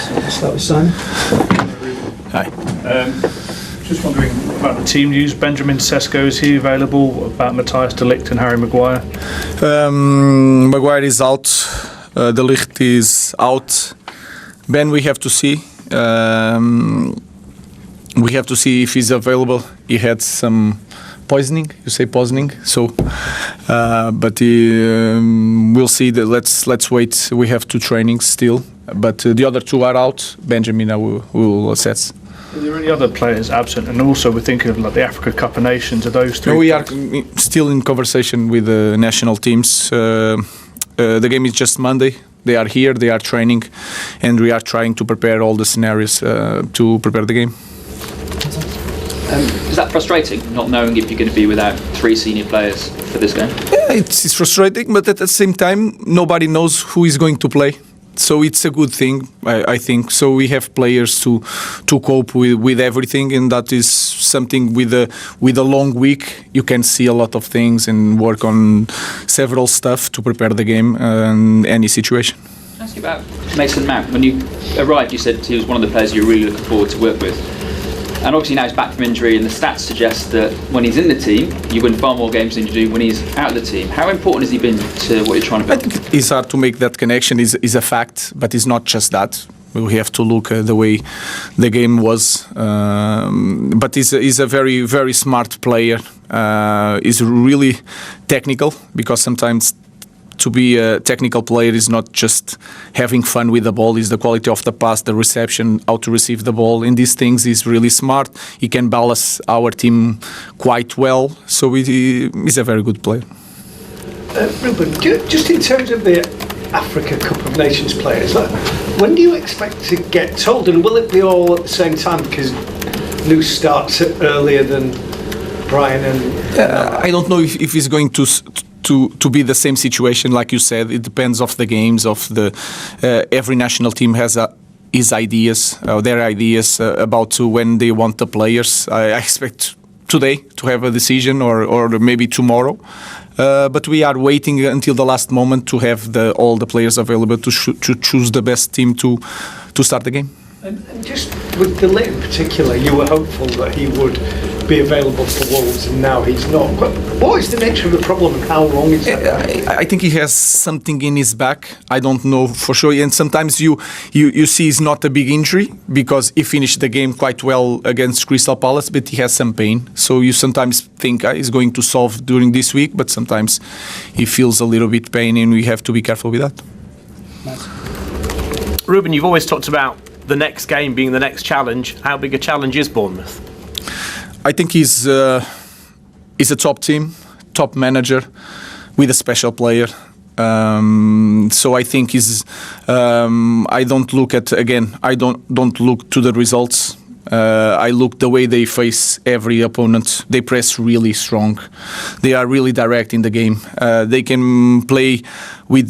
Start with Simon. Hi. Just wondering about the team news. Benjamin Sesko, is he available? About Matthias de Ligt and Harry Maguire? Maguire is out. De Ligt is out. Ben, we have to see. We have to see if he's available. He had some poisoning. You say poisoning, so. But we'll see. Let's wait. We have 2 trainings still, but the other 2 are out. Benjamin, I will assess. Are there any other players absent? And also we're thinking of like the Africa Cup of Nations. Are those 3? No, we are still in conversation with the national teams. The game is just Monday. They are here, they are training, and we are trying to prepare all the scenarios to prepare the game. Is that frustrating, not knowing if you're going to be without 3 senior players for this game? Yeah, it's frustrating, but at the same time, nobody knows who is going to play. So it's a good thing, I think. So we have players to cope with everything, and that is something with a long week. You can see a lot of things and work on several stuff to prepare the game in any situation. Can I ask you about Mason Mount? When you arrived, you said he was one of the players you were really looking forward to work with. And obviously now he's back from injury, and the stats suggest that when he's in the team, you win far more games than you do when he's out of the team. How important has he been to what you're trying to build? I think it's hard to make that connection. Is a fact, but it's not just that. We have to look at the way the game was. But he's a very, very smart player. He's really technical, because sometimes to be a technical player is not just having fun with the ball, it's the quality of the pass, the reception, how to receive the ball. In these things, he's really smart. He can balance our team quite well, so he's a very good player. Ruben, just in terms of the Africa Cup of Nations players, when do you expect to get told, and will it be all at the same time, because News starts earlier than Brian and... I don't know if he's going to be the same situation, like you said. It depends of the games, of the every national team has his ideas, their ideas about when they want the players. I expect today to have a decision, or maybe tomorrow. But we are waiting until the last moment to have all the players available to choose the best team to start the game. And just with De Ligt in particular, you were hopeful that he would be available for Wolves, and now he's not. What is the nature of the problem, and how long is that? I think he has something in his back. I don't know for sure. And sometimes you see it's not a big injury, because he finished the game quite well against Crystal Palace, but he has some pain. So you sometimes think he's going to solve during this week, but sometimes he feels a little bit pain, and we have to be careful with that. Nice. Ruben, you've always talked about the next game being the next challenge. How big a challenge is Bournemouth? I think he's a top team, top manager with a special player. So I think I don't look at, again, I don't look to the results. I look the way they face every opponent. They press really strong. They are really direct in the game. They can play with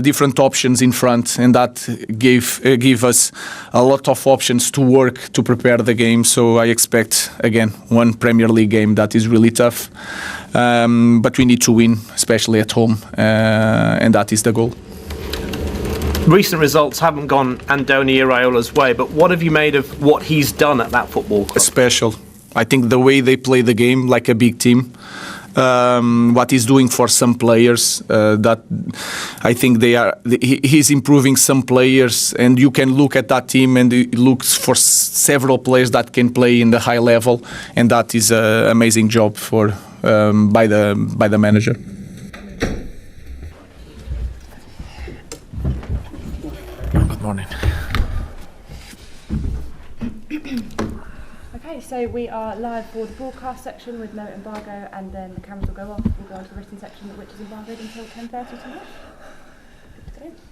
different options in front, and that give us a lot of options to work to prepare the game. So I expect, again, one Premier League game that is really tough. But we need to win, especially at home, and that is the goal. Recent results haven't gone Andoni Iraola's way, but what have you made of what he's done at that football club? Special. I think the way they play the game like a big team, what he's doing for some players, that I think he's improving some players, and you can look at that team and it looks for several players that can play in the high level, and that is an amazing job by the manager. Good morning. Okay, so we are live for the broadcast section with no embargo, and then the cameras will go off. We'll go on to the written section, which is embargoed until 10:30 tonight.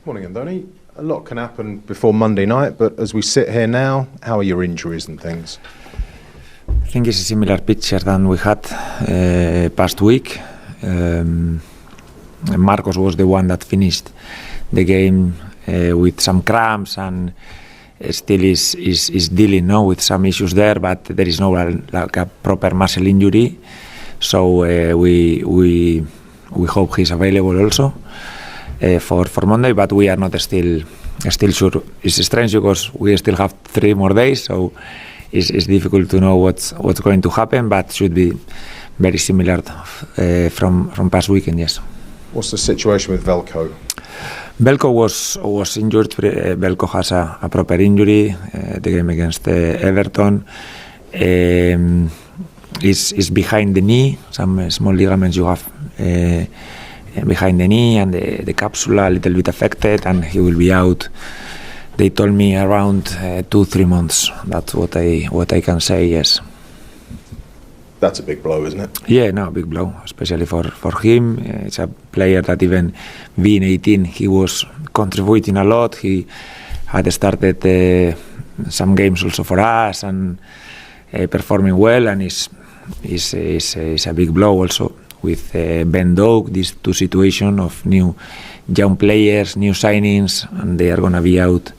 Morning, Andoni. A lot can happen before Monday night, but as we sit here now, how are your injuries and things? I think it's a similar picture than we had past week. Marcos was the one that finished the game with some cramps, and still is dealing now with some issues there, but there is no like a proper muscle injury, so we hope he's available also. for Monday, but we are not still sure. It's strange because we still have 3 more days, so it's difficult to know what's going to happen, but should be very similar from past weekend. Yes. What's the situation with Velko? Velko was injured. Velko has a proper injury. The game against Everton is behind the knee. Some small ligaments you have behind the knee, and the capsula a little bit affected, and he will be out. They told me around 2-3 months. That's what I can say. Yes. That's a big blow, isn't it? Yeah, no, big blow, especially for him. It's a player that even being 18, he was contributing a lot. He had started some games also for us and performing well, and is a big blow also with Ben Doak. These 2 situations of new young players, new signings, and they are going to be out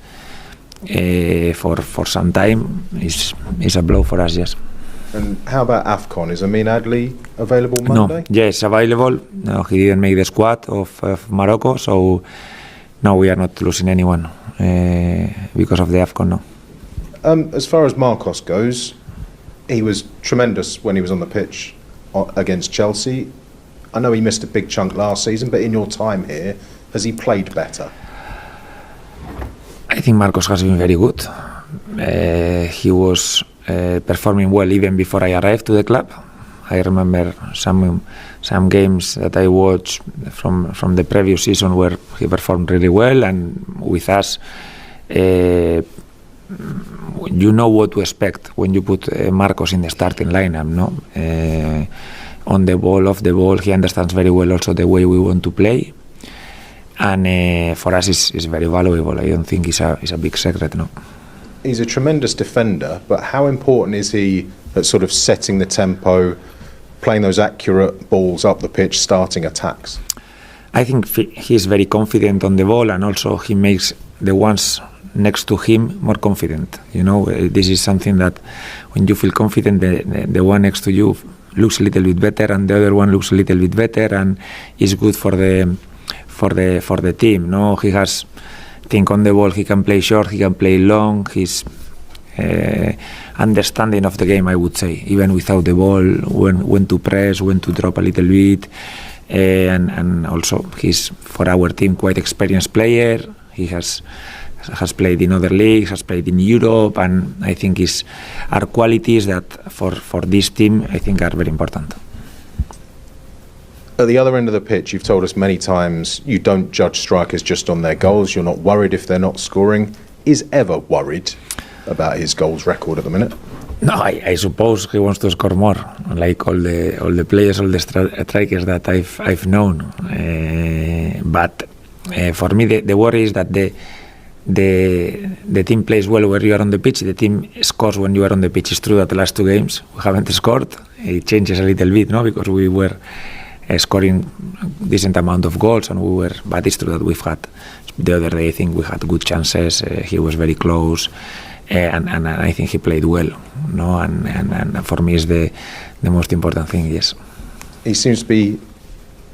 for some time. Is a blow for us, yes. And how about AFCON? Is Amin Adli available Monday? No, yes, available. No, he didn't make the squad of Morocco, so no, we are not losing anyone because of the AFCON. No. As far as Marcos goes, he was tremendous when he was on the pitch against Chelsea. I know he missed a big chunk last season, but in your time here, has he played better? I think Marcos has been very good. He was performing well even before I arrived to the club. I remember some games that I watched from the previous season where he performed really well, and with us, you know what to expect when you put Marcos in the starting lineup. No, on the ball, off the ball, he understands very well also the way we want to play, and for us, it's very valuable. I don't think it's a big secret. No. He's a tremendous defender, but how important is he at sort of setting the tempo, playing those accurate balls up the pitch, starting attacks? I think he's very confident on the ball, and also he makes the ones next to him more confident. You know, this is something that when you feel confident, the one next to you looks a little bit better, and the other one looks a little bit better, and is good for the team. No, he has. Think on the ball, he can play short, he can play long. His understanding of the game, I would say, even without the ball, when to press, when to drop a little bit, and also he's, for our team, quite experienced player. He has played in other leagues, has played in Europe, and I think are qualities that for this team I think are very important. At the other end of the pitch, you've told us many times you don't judge strikers just on their goals. You're not worried if they're not scoring. Is Ever worried about his goals record at the minute? No, I suppose he wants to score more, like all the players, all the strikers that I've known. But for me, the worry is that the team plays well where you are on the pitch. The team scores when you are on the pitch. It's true that the last 2 games we haven't scored. It changes a little bit, no, because we were scoring decent amount of goals, but it's true that we've had the other day. I think we had good chances. He was very close, and I think he played well. No, and for me is the most important thing. Yes, he seems to be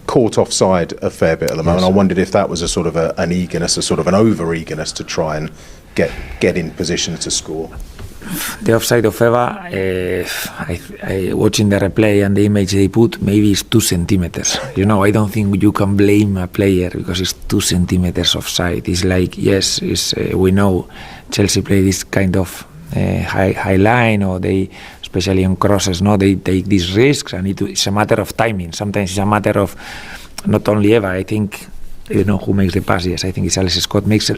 caught offside a fair bit at the moment. Yes. I wondered if that was a sort of an eagerness, a sort of an over eagerness to try and get in position to score. The offside of Eva, I watching the replay and the image they put, maybe it's 2 centimeters. You know, I don't think you can blame a player because it's 2 centimeters offside. It's like, yes, we know Chelsea play this kind of high line, or they, especially on crosses, no, they take these risks, and it's a matter of timing. Sometimes it's a matter of not only Eva. I think, you know, who makes the pass? Yes, I think it's Alex Scott makes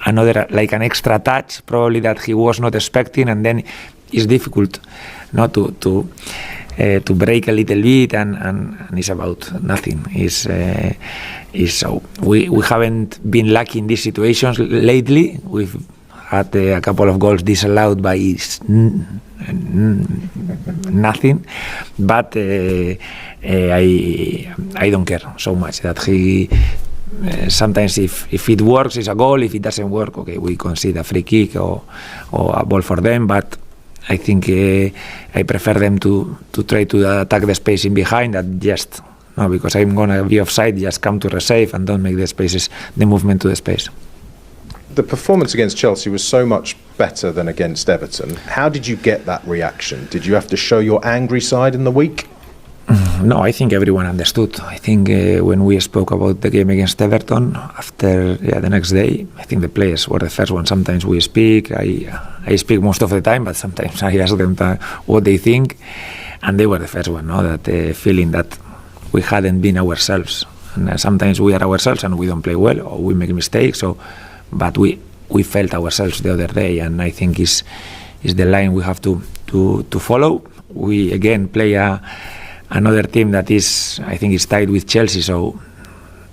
another, like an extra touch, probably that he was not expecting, and then it's difficult not to break a little bit, and it's about nothing. So we haven't been lucky in these situations lately. We've had a couple of goals disallowed by nothing, but I don't care so much that he. Sometimes if it works, it's a goal. If it doesn't work, okay, we concede a free kick or a ball for them. But I think I prefer them to try to attack the space in behind than just No, because I'm gonna be offside, just come to receive and don't make the movement to the space. The performance against Chelsea was so much better than against Everton. How did you get that reaction? Did you have to show your angry side in the week? No, I think everyone understood. I think when we spoke about the game against Everton, after the next day, I think the players were the first one. Sometimes we speak, I speak most of the time, but sometimes I ask them what they think, and they were the first one, no? That feeling that we hadn't been ourselves. And sometimes we are ourselves and we don't play well, or we make mistakes, but we felt ourselves the other day, and I think is the line we have to follow. We again play another team that is, I think, is tied with Chelsea, so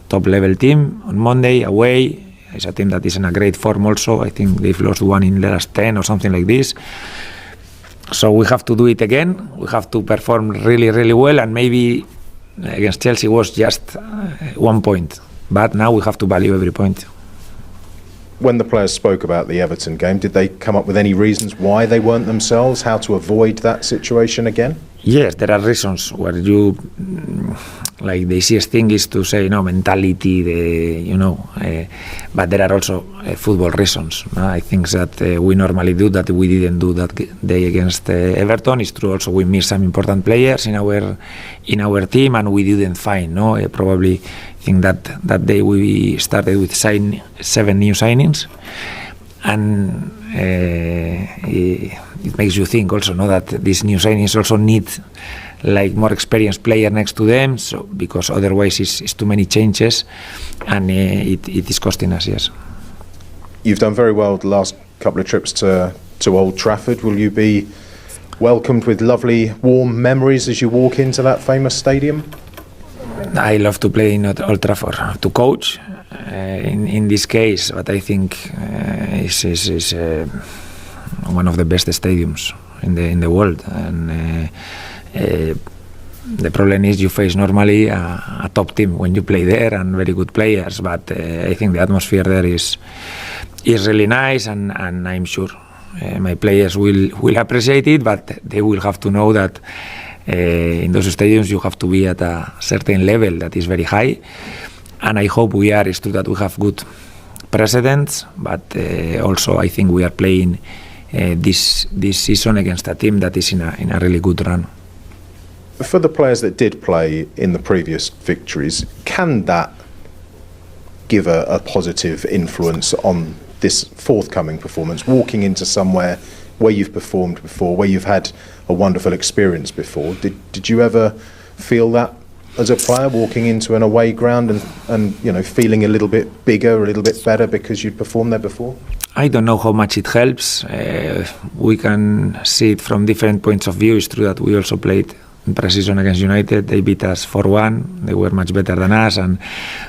top level team on Monday away. It's a team that is in a great form also. I think they've lost one in the last 10 or something like this. So we have to do it again. We have to perform really, really well, and maybe against Chelsea was just 1 point, but now we have to value every point. When the players spoke about the Everton game, did they come up with any reasons why they weren't themselves, how to avoid that situation again? Yes, there are reasons where you, like the easiest thing is to say, mentality, but there are also football reasons. I think that we normally do that we didn't do that day against Everton. It's true also we missed some important players in our team, and we didn't find, probably I think that day we started with 7 new signings, and it makes you think also that these new signings also need like more experienced player next to them, so because otherwise it's too many changes, and it is costing us. Yes. You've done very well the last couple of trips to Old Trafford. Will you be welcomed with lovely warm memories as you walk into that famous stadium? I love to play in Old Trafford, to coach in this case, but I think is one of the best stadiums in the world, and the problem is you face normally a top team when you play there and very good players, but I think the atmosphere there is really nice, and I'm sure my players will appreciate it, but they will have to know that in those stadiums you have to be at a certain level that is very high, and I hope we are. It's true that we have good precedents, but also I think we are playing this season against a team that is in a really good run. For the players that did play in the previous victories, can that give a positive influence on this forthcoming performance, walking into somewhere where you've performed before, where you've had a wonderful experience before? Did you ever feel that as a player, walking into an away ground and feeling a little bit bigger, a little bit better because you'd performed there before? I don't know how much it helps. We can see it from different points of view. It's true that we also played in pre-season against United. They beat us 4-1. They were much better than us, and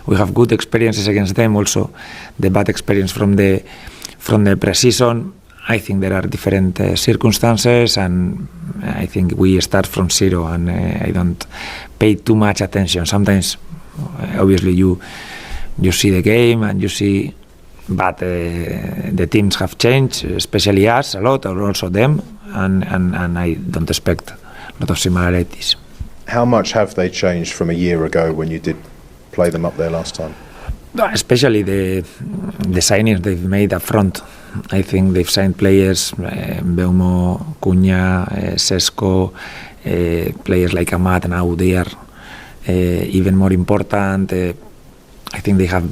we have good experiences against them. Also, the bad experience from the pre-season. I think there are different circumstances, and I think we start from zero, and I don't pay too much attention. Sometimes, obviously, you see the game and you see, but the teams have changed, especially us a lot, or also them, and I don't expect a lot of similarities. How much have they changed from a year ago when you did play them up there last time? Especially the signings they've made up front. I think they've signed players, Beumo, Cunha, Sesko, players like Amat. Now they are even more important. I think they have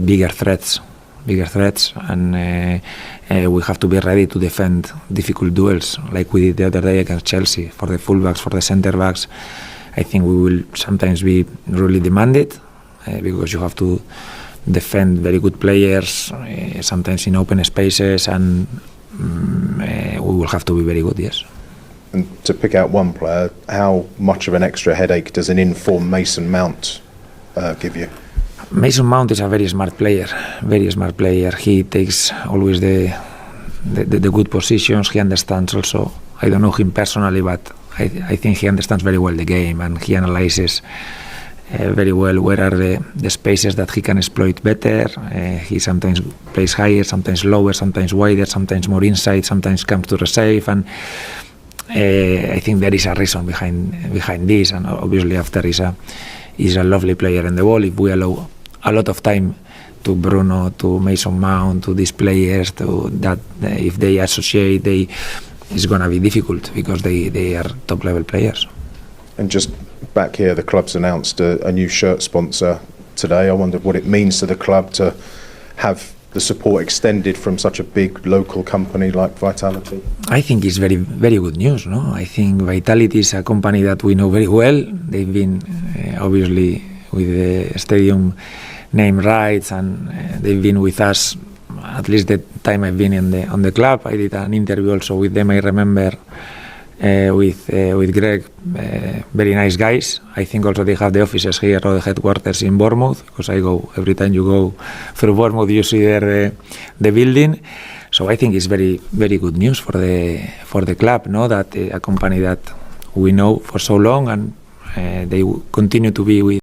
bigger threats, and we have to be ready to defend difficult duels like we did the other day against Chelsea. For the fullbacks, for the centre backs, I think we will sometimes be really demanded because you have to defend very good players, sometimes in open spaces, and we will have to be very good, yes. And to pick out one player, how much of an extra headache does an informed Mason Mount give you? Mason Mount is a very smart player. He takes always the good positions. He understands also. I don't know him personally, but I think he understands very well the game, and he analyzes very well where are the spaces that he can exploit better. He sometimes plays higher, sometimes lower, sometimes wider, sometimes more inside, sometimes comes to receive, and I think there is a reason behind this, and obviously after is He's a lovely player in the ball. If we allow a lot of time to Bruno, to Mason Mount, to these players, to that if they associate, it's gonna be difficult because they are top level players. And just back here, the club's announced a new shirt sponsor today. I wondered what it means to the club to have the support extended from such a big local company like Vitality. I think it's very, very good news. No, I think Vitality is a company that we know very well. They've been obviously with the stadium name rights, and they've been with us at least the time I've been on the club. I did an interview also with them. I remember with Greg, very nice guys. I think also they have the offices here or the headquarters in Bournemouth, because I go every time you go through Bournemouth, you see there the building. So I think it's very, very good news for the club, no? That a company that we know for so long, and they continue to be with